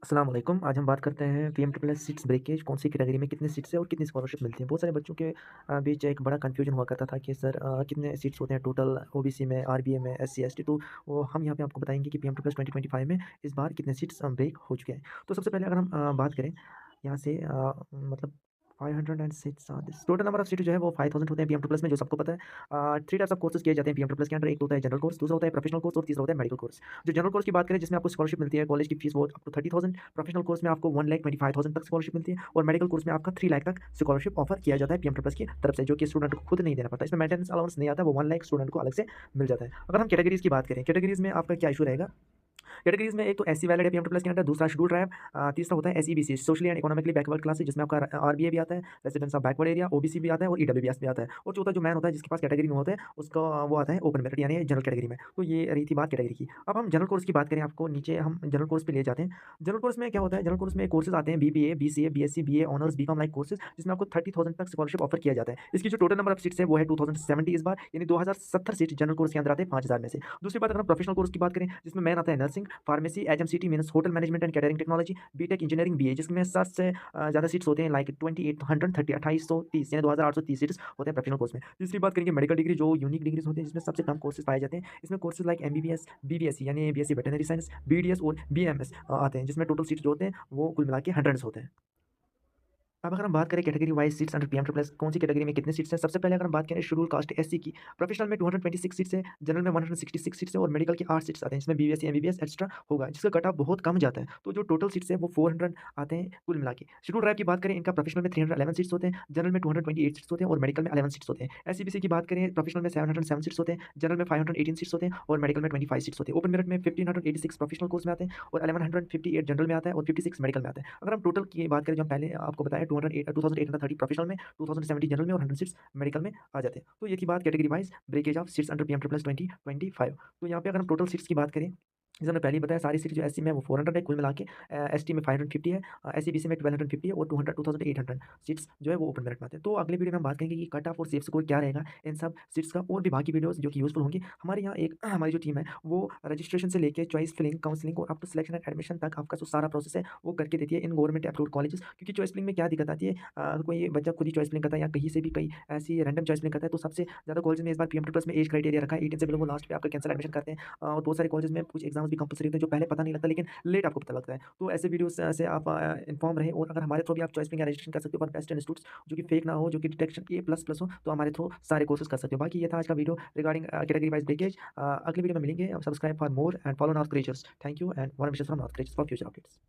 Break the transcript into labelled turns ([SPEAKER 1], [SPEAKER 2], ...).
[SPEAKER 1] अस्सलाम वालेकुम। आज हम बात करते हैं पीएमटीपीएस सीट्स ब्रेकेज कौन सी कैटेगरी में कितनी सीट्स है और कितनी स्कॉलरशिप मिलती है। बहुत सारे बच्चों के बीच एक बड़ा कन्फ्यूजन हुआ करता था कि सर कितने सीट्स होते हैं टोटल ओबीसी में, आरबीए में, एससी एसटी। तो वो हम यहाँ पे आपको बताएंगे कि पीएमटीपीएस 2025 में इस बार कितने सीट्स ब्रेक हो चुके हैं। तो सबसे पहले अगर हम बात करें यहाँ से मतलब 506 टोटल नंबर ऑफ सीट जो है वो 5000 होते हैं पीएम टू प्लस में, जो सबको पता है। थ्री टाइप्स ऑफ कोर्सेज किए जाते हैं पीएम टू प्लस के अंडर। एक तो होता है जनरल कोर्स, दूसरा होता है प्रोफेशनल कोर्स और तीसरा होता है मेडिकल कोर्स। जो जनरल कोर्स की बात करें जिसमें आपको स्कॉलरशिप मिलती है, कॉलेज की फीस वो अप टू 30,000। प्रोफेशनल कोर्स में आपको 1,25,000 तक स्कॉलरशिप मिलती है और मेडिकल कोर्स में आपका 3 लाख तक स्कॉलरशिप ऑफर किया जाता है पीएम टू प्लस की तरफ से, जो कि स्टूडेंट को खुद नहीं देना पड़ता। इसमें मेंटेनेंस अलाउंस नहीं आता, वो 1 लाख स्टूडेंट को अलग से मिल जाता है। अगर हम कैटेगरीज की बात करें, कैटेगरीज में आपका क्या इशू रहेगा। कैटेगरीज में एक तो एससी वैलिड है पीएम टू प्लस के अंदर, दूसरा शेड्यूल ट्राइब, तीसरा होता है SEBC socially and economically backward classes, जिसमें आपका आरबीए भी आता है, residence of backward area, OBC भी आता है और ईडब्ल्यूबीएस भी आता है। और चौथा जो मैन होता है जिसके पास कैटेगरी में होता है उसका वो आता है ओपन मेरिट यानी जनरल कैटेगरी में। तो ये रही थी बात कैटेगरी की। अब हम जनरल कोर्स की बात करें, आपको नीचे हम जनरल कोर्स पे ले जाते हैं। जनरल कोर्स में क्या होता है, जनरल कोर्स में कोर्सेज आते हैं BBA, BCA, BSc, BA honours, BCom like courses, जिसमें आपको 30,000 तक स्कॉलरशिप ऑफर किया जाता है। इसकी जो टोटल नंबर ऑफ सीट्स है वो है 2070 इस बार, यानी 2070 सीट जनरल कोर्स के अंदर आते हैं 5000 में से। दूसरी बात अगर हम प्रोफेशनल कोर्स की बात करें जिसमें मैन आता है nursing, pharmacy, HMCT means hotel management and catering technology, BTech engineering BA, जिसमें 60 से ज़्यादा सीट्स होते हैं लाइक 2830 2830 यानी 2830 सीट्स होते हैं प्रोफेशनल कोर्स में। तीसरी बात करेंगे मेडिकल डिग्री, जो यूनिक डिग्रीज होते हैं जिसमें सबसे कम कोर्सेज पाए जाते हैं। इसमें कोर्सेज लाइक एमबीबीएस, बीबीएससी यानी बीएससी वेटरनरी साइंस, बीडीएस और बीएमएस आते हैं, जिसमें टोटल सीट्स जो होते हैं वो कुल मिला के हंड्रेड्स होते हैं। अब अगर हम बात करें category wise seats under PM plus कौन सी कैटेगरी में कितने सीट्स हैं, सबसे पहले अगर हम बात करें शेड्यूल कास्ट एससी की, प्रोफेशनल में 226 सीट्स है, जनरल में 166 सीट्स है और मेडिकल की 8 सीट्स आते हैं, जिसमें बीबीएससी एमबीबीएस एक्स्ट्रा होगा, जिसका कट ऑफ बहुत कम जाता है। तो जो टोटल सीट्स है वो 400 आते हैं कुल मिला के। शेड्यूल ट्राइब की बात करें, इनका प्रोफेशनल में 311 सीट्स होते हैं, जनरल में 228 सीट्स होते हैं और मेडिकल में 11 सीट्स होते हैं। एससीबीसी की बात करें, प्रोफेशनल में 707 सीट्स होते हैं, जनरल में 518 सीट्स होते हैं और मेडिकल में 25 सीट्स होते हैं। ओपन मेरिट में 1586 प्रोफेशनल कोर्स में आते हैं और 1158 जनरल में आता है और 56 मेडिकल में आता है। अगर हम टोटल की बात करें, जो हम पहले आपको बताया 2830 प्रोफेशनल में, 2070 जनरल में और 100 सीट्स मेडिकल में आ जाते हैं। तो ये थी बात category wise breakage of seats under PM plus 2025। तो यहाँ पे अगर हम टोटल सीट्स की बात करें, जैसे हमने पहले ही बताया, सारी सीट जो एससी में है वो 400 है कुल मिला के, एसटी में 550 है, एससीबीसी में 1250 है और 2800 सीट्स जो है वो ओपन मेरिट में आते हैं। तो अगले वीडियो में हम बात करेंगे कि कट ऑफ और सेफ स्कोर क्या रहेगा इन सब सीट्स का, और भी बाकी वीडियोस जो कि यूजफुल होंगी। हमारे यहाँ एक हमारी जो टीम है वो रजिस्ट्रेशन से लेके चॉइस फिलिंग, काउंसलिंग और up to selection and admission तक आपका जो सारा प्रोसेस है वो करके देती है इन गवर्नमेंट अप्रूव्ड कॉलेजेस। क्योंकि चॉइस फिलिंग में क्या दिक्कत आती है, कोई बच्चा खुद ही चॉइस फिलिंग करता है या कहीं से भी कहीं ऐसी रैंडम चॉइस फिलिंग करता है, तो सबसे ज़्यादा कॉलेज में इस बार पीएम प्लस में एज क्राइटेरिया रखा है 18 से बिलो, वो लास्ट पे आपका कैंसिल एडमिशन करते हैं। और बहुत सारे कॉलेज में कुछ एग्जाम्स भी कंपलसरी होते हैं जो पहले पता नहीं लगता लेकिन लेट आपको पता लगता है। तो ऐसे वीडियोस से आप इन्फॉर्म रहे, और अगर हमारे थ्रू भी आप चॉइस फिलिंग या रजिस्ट्रेशन कर सकते हो फॉर बेस्ट इंस्टीट्यूट्स, जो कि फेक ना हो, जो कि डिटेक्शन ए प्लस प्लस हो, तो हमारे थ्रू सारे कोर्सेज कर सकते हो। बाकी ये था आज का video regarding category wise breakage. अगली वीडियो में मिलेंगे। Subscribe for more and follow North Creatures. Thank you and वन विशेष from North Creatures for future updates.